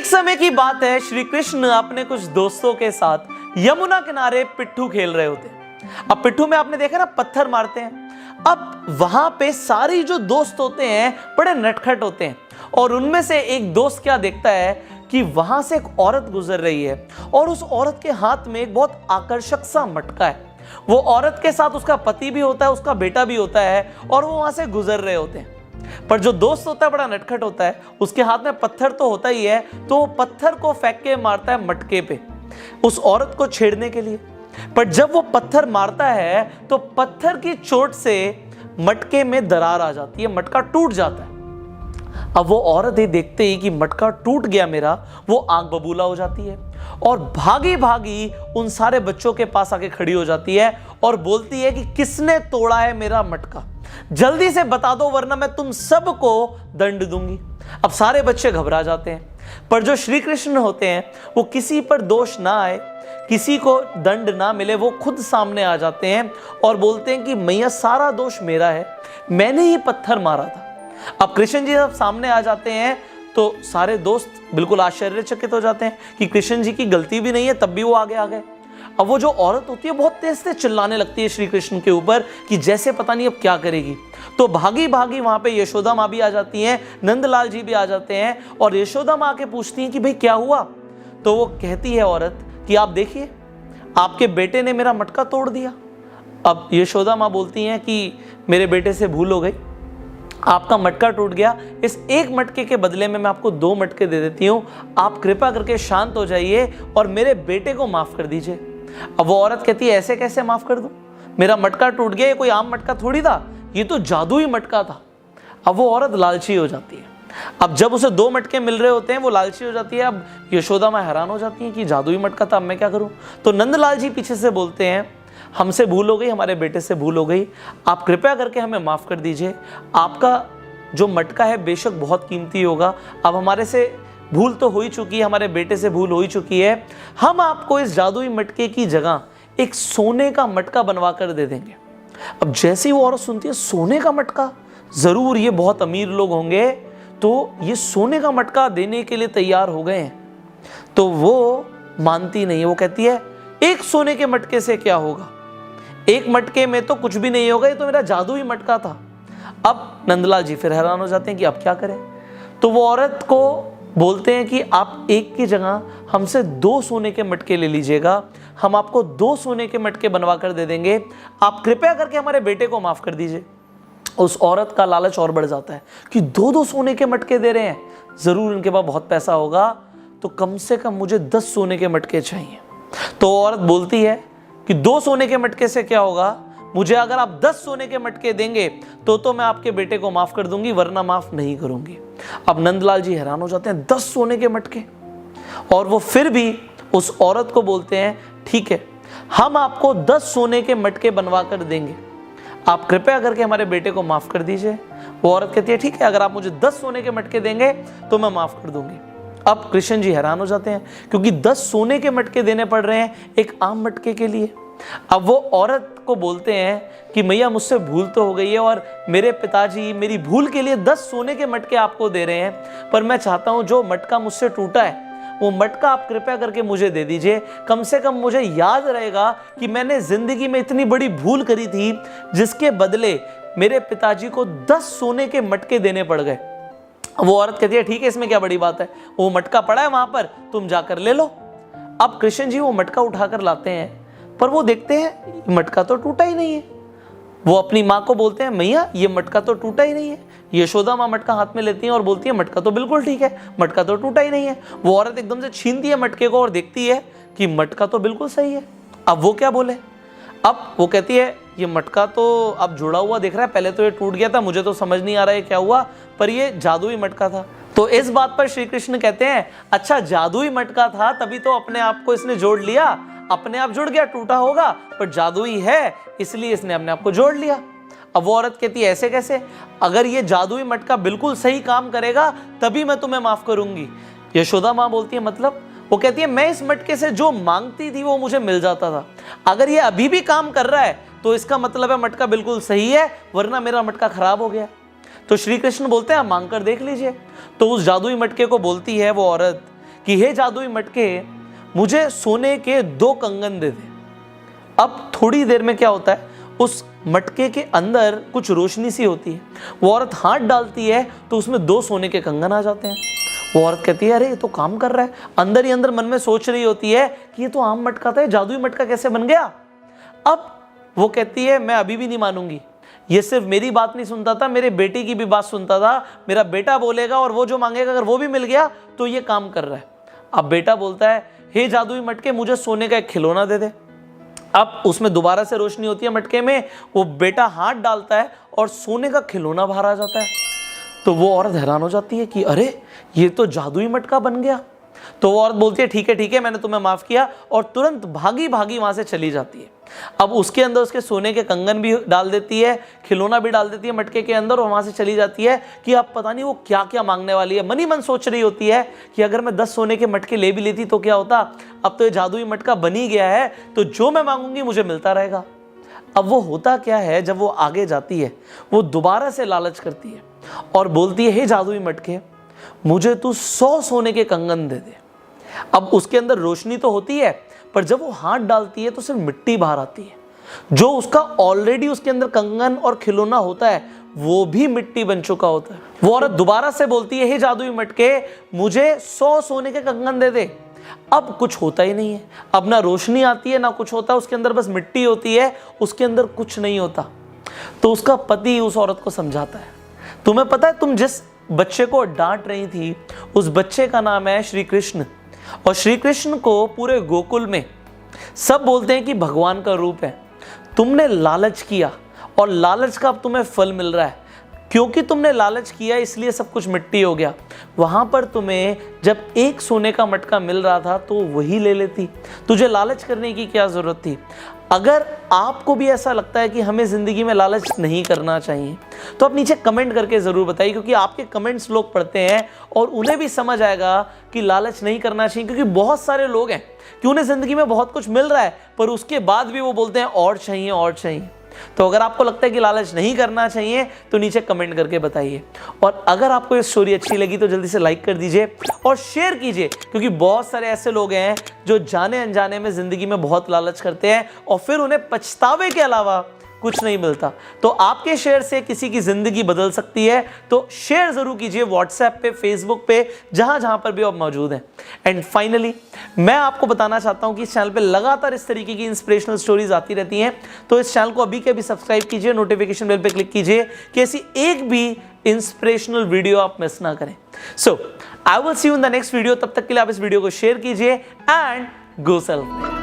एक समय की बात है, श्री कृष्ण अपने कुछ दोस्तों के साथ यमुना किनारे पिट्ठू खेल रहे होते हैं। अब पिट्ठू में आपने देखा ना, पत्थर मारते हैं। अब वहां पे सारे जो दोस्त होते हैं बड़े नटखट होते हैं, और उनमें से एक दोस्त क्या देखता है कि वहां से एक औरत गुजर रही है और उस औरत के हाथ में एक बहुत आकर्षक सा मटका है। वो औरत के साथ उसका पति भी होता है, उसका बेटा भी होता है, और वो वहां से गुजर रहे होते हैं। पर जो दोस्त होता है बड़ा नटखट होता है, उसके हाथ में पत्थर तो होता ही है, तो वो पत्थर को फेंक के मारता है मटके पे उस औरत को छेड़ने के लिए। पर जब वो पत्थर मारता है तो पत्थर की चोट से मटके में दरार आ जाती है, मटका टूट जाता है। अब वो औरत ही देखते ही कि मटका टूट गया मेरा, वो आग बबूला हो जाती है और भागी भागी उन सारे बच्चों के पास आके खड़ी हो जाती है और बोलती है कि किसने तोड़ा है मेरा मटका, जल्दी से बता दो वरना मैं तुम सबको दंड दूंगी। अब सारे बच्चे घबरा जाते हैं, पर जो श्री कृष्ण होते हैं वो किसी पर दोष ना आए, किसी को दंड ना मिले, वो खुद सामने आ जाते हैं और बोलते हैं कि मैया सारा दोष मेरा है, मैंने ही पत्थर मारा था। अब कृष्ण जी जब सामने आ जाते हैं तो सारे दोस्त बिल्कुल आश्चर्यचकित हो जाते हैं कि कृष्ण जी की गलती भी नहीं है, तब भी वो आगे आ गए। अब वो जो औरत होती है बहुत तेज से चिल्लाने लगती है श्री कृष्ण के ऊपर कि जैसे पता नहीं अब क्या करेगी। तो भागी भागी वहां पे यशोदा माँ भी आ जाती हैं, नंदलाल जी भी आ जाते हैं, और यशोदा माँ आके पूछती हैं कि भाई क्या हुआ। तो वो कहती है औरत कि आप देखिए आपके बेटे ने मेरा मटका तोड़ दिया। अब यशोदा माँ बोलती हैं कि मेरे बेटे से भूल हो गई, आपका मटका टूट गया, इस एक मटके के बदले में मैं आपको 2 मटके दे देती हूँ, आप कृपा करके शांत हो जाइए और मेरे बेटे को माफ कर दीजिए। अब वो औरत कहती है ऐसे कैसे माफ कर दूं, मेरा मटका टूट गया, ये कोई आम मटका थोड़ी था, ये तो जादुई मटका था। अब वो औरत लालची हो जाती है। अब जब उसे 2 मटके मिल रहे होते हैं वो लालची हो जाती है। अब यशोदा माँ हैरान हो जाती है कि जादुई मटका था, अब मैं क्या करूं। तो नंदलाल जी पीछे से बोलते हैं हमसे भूल हो गई, हमारे बेटे से भूल हो गई, आप कृपया करके हमें माफ कर दीजिए। आपका जो मटका है बेशक बहुत कीमती होगा, अब हमारे से भूल तो हो ही चुकी है, हमारे बेटे से भूल हो ही चुकी है, हम आपको इस जादुई मटके की जगह एक सोने का मटका बनवा कर दे देंगे। अब जैसे ही वो औरत सुनती है सोने का मटका, जरूर ये बहुत अमीर लोग होंगे, तो ये सोने का मटका देने के लिए तैयार हो गए हैं। तो वो मानती नहीं, वो कहती है एक सोने के मटके से क्या होगा, एक मटके में तो कुछ भी नहीं होगा, ये तो मेरा जादुई मटका था। अब नंदलाल जी फिर हैरान हो जाते हैं कि अब क्या करें। तो वो औरत को बोलते हैं कि आप एक की जगह हमसे 2 सोने के मटके ले लीजिएगा, हम आपको 2 सोने के मटके बनवा कर दे देंगे, आप कृपया करके हमारे बेटे को माफ कर दीजिए। उस औरत का लालच और बढ़ जाता है कि 2-2 सोने के मटके दे रहे हैं, जरूर इनके पास बहुत पैसा होगा, तो कम से कम मुझे 10 सोने के मटके चाहिए। तो औरत बोलती है कि 2 सोने के मटके से क्या होगा, मुझे अगर आप 10 सोने के मटके देंगे तो मैं आपके बेटे को माफ कर दूंगी, वरना माफ नहीं करूंगी। अब नंदलाल जी हैरान हो जाते हैं, 10 सोने के मटके, और वो फिर भी उस औरत को बोलते हैं ठीक है, हम आपको 10 सोने के मटके बनवा कर देंगे, आप कृपया करके हमारे बेटे को माफ कर दीजिए। वो औरत कहती है ठीक है, अगर आप मुझे 10 सोने के मटके देंगे तो मैं माफ कर दूंगी। अब कृष्ण जी हैरान हो जाते हैं क्योंकि 10 सोने के मटके देने पड़ रहे हैं एक आम मटके के लिए। अब वो औरत को बोलते हैं कि मैया मुझसे भूल तो हो गई है और मेरे पिताजी मेरी भूल के लिए 10 सोने के मटके आपको दे रहे हैं, पर मैं चाहता हूं जो मटका मुझसे टूटा है वो मटका आप कृपया करके मुझे दे दीजिए, कम से कम मुझे याद रहेगा कि मैंने जिंदगी में इतनी बड़ी भूल करी थी जिसके बदले मेरे पिताजी को 10 सोने के मटके देने पड़ गए। वो औरत कहती है ठीक है, इसमें क्या बड़ी बात है, वो मटका पड़ा है वहां पर, तुम जाकर ले लो। अब कृष्ण जी वो मटका उठाकर लाते हैं, पर वो देखते हैं मटका तो टूटा ही नहीं है। वो अपनी माँ को बोलते हैं मैया ये मटका तो टूटा ही नहीं है। यशोदा माँ मटका हाथ में लेती हैं और बोलती है मटका तो बिल्कुल ठीक है, मटका तो टूटा ही नहीं है। वो औरत एकदम से छीनती है मटके को और देखती है कि मटका तो बिल्कुल सही है। अब वो क्या बोले, अब वो कहती है ये मटका तो अब जुड़ा हुआ दिख रहा है, पहले तो ये टूट गया था, मुझे तो समझ नहीं आ रहा है क्या हुआ, पर ये जादुई मटका था। तो इस बात पर श्री कृष्ण कहते हैं अच्छा जादुई मटका था तभी तो अपने आप को इसने जोड़ लिया, अपने आप जुड़ गया, टूटा होगा पर जादुई है इसलिए इसने अपने आप को जोड़ लिया। अब वो औरत कहती है ऐसे कैसे, अगर ये जादुई मटका बिल्कुल सही काम करेगा तभी मैं तुम्हें माफ करूंगी। यशोदा माँ बोलती है मतलब, वो कहती है मैं इस मटके से जो मांगती थी वो मुझे मिल जाता था, अगर ये अभी भी काम कर रहा है तो इसका मतलब है मटका बिल्कुल सही है, वरना मेरा मटका खराब हो गया। तो श्री कृष्ण बोलते हैं मांग कर देख लीजिए। तो उस जादुई मटके को बोलती है वो औरत कि हे जादुई मटके, मुझे सोने के 2 कंगन दे दे। अब थोड़ी देर में क्या होता है, उस मटके के अंदर कुछ रोशनी सी होती है, वो औरत हाथ डालती है तो उसमें 2 सोने के कंगन आ जाते हैं। वो औरत कहती है अरे ये तो काम कर रहा है। अंदर ही अंदर मन में सोच रही होती है कि ये तो आम मटका था, जादुई मटका कैसे बन गया। अब वो कहती है मैं अभी भी नहीं मानूंगी, ये सिर्फ मेरी बात नहीं सुनता था, मेरे बेटे की भी बात सुनता था। मेरा बेटा बोलेगा और वो जो मांगेगा अगर वो भी मिल गया तो ये काम कर रहा है। अब बेटा बोलता है हे जादुई मटके, मुझे सोने का एक खिलौना दे दे। अब उसमें दोबारा से रोशनी होती है मटके में, वो बेटा हाथ डालता है और सोने का खिलौना बाहर आ जाता है। तो वो औरत हैरान हो जाती है कि अरे ये तो जादुई मटका बन गया। तो वो औरत बोलती है ठीक है मैंने तुम्हें माफ किया, और तुरंत भागी भागी वहां से चली जाती है। अब उसके अंदर उसके सोने के कंगन भी डाल देती है, खिलौना भी डाल देती है मटके के अंदर, और वहां से चली जाती है कि अब पता नहीं वो क्या क्या मांगने वाली है। मन ही मन सोच रही होती है कि अगर मैं 10 सोने के मटके ले भी लेती तो क्या होता, अब तो ये जादुई मटका बन ही गया है, तो जो मैं मांगूंगी मुझे मिलता रहेगा। अब वो होता क्या है, जब वो आगे जाती है वो दोबारा से लालच करती है और बोलती है हे जादुई मटके, मुझे तू 100 सोने के कंगन दे दे। अब उसके अंदर रोशनी तो होती है, पर जब वो हाथ डालती है तो सिर्फ मिट्टी बाहर आती है। जो उसका ऑलरेडी उसके अंदर कंगन और खिलौना होता है वो भी मिट्टी बन चुका होता है। वो औरत दोबारा से बोलती है हे जादुई मटके, मुझे 100 सोने के कंगन दे दे। अब कुछ होता ही नहीं है, अब ना रोशनी आती है ना कुछ होता है, उसके अंदर बस मिट्टी होती है, उसके अंदर कुछ नहीं होता। तो उसका पति उस औरत को समझाता है, तुम्हें पता है तुम जिस बच्चे को डांट रही थी उस बच्चे का नाम है श्री कृष्ण, और श्री कृष्ण को पूरे गोकुल में सब बोलते हैं कि भगवान का रूप है। तुमने लालच किया और लालच का अब तुम्हें फल मिल रहा है। क्योंकि तुमने लालच किया इसलिए सब कुछ मिट्टी हो गया। वहां पर तुम्हें जब 1 सोने का मटका मिल रहा था तो वही ले लेती, तुझे लालच करने की क्या जरूरत थी। अगर आपको भी ऐसा लगता है कि हमें जिंदगी में लालच नहीं करना चाहिए तो आप नीचे कमेंट करके जरूर बताइए, क्योंकि आपके कमेंट्स लोग पढ़ते हैं और उन्हें भी समझ आएगा कि लालच नहीं करना चाहिए। क्योंकि बहुत सारे लोग हैं कि उन्हें जिंदगी में बहुत कुछ मिल रहा है पर उसके बाद भी वो बोलते हैं और चाहिए और चाहिए। तो अगर आपको लगता है कि लालच नहीं करना चाहिए तो नीचे कमेंट करके बताइए। और अगर आपको ये स्टोरी अच्छी लगी तो जल्दी से लाइक कर दीजिए और शेयर कीजिए, क्योंकि बहुत सारे ऐसे लोग हैं जो जाने अनजाने में जिंदगी में बहुत लालच करते हैं और फिर उन्हें पछतावे के अलावा कुछ नहीं मिलता। तो आपके शेयर से किसी की जिंदगी बदल सकती है, तो शेयर जरूर कीजिए व्हाट्सएप पे, फेसबुक पे, जहां पर भी आप मौजूद हैं। एंड फाइनली मैं आपको बताना चाहता हूं कि इस चैनल पे लगातार इस तरीके की इंस्पिरेशनल स्टोरीज आती रहती हैं, तो इस चैनल को अभी के अभी सब्सक्राइब कीजिए, नोटिफिकेशन बेल पे क्लिक कीजिए कि ऐसी एक भी इंस्पिरेशनल वीडियो आप मिस ना करें। So I will see you in the next video. तब तक के लिए आप इस वीडियो को शेयर कीजिए एंड गो सेल्फ।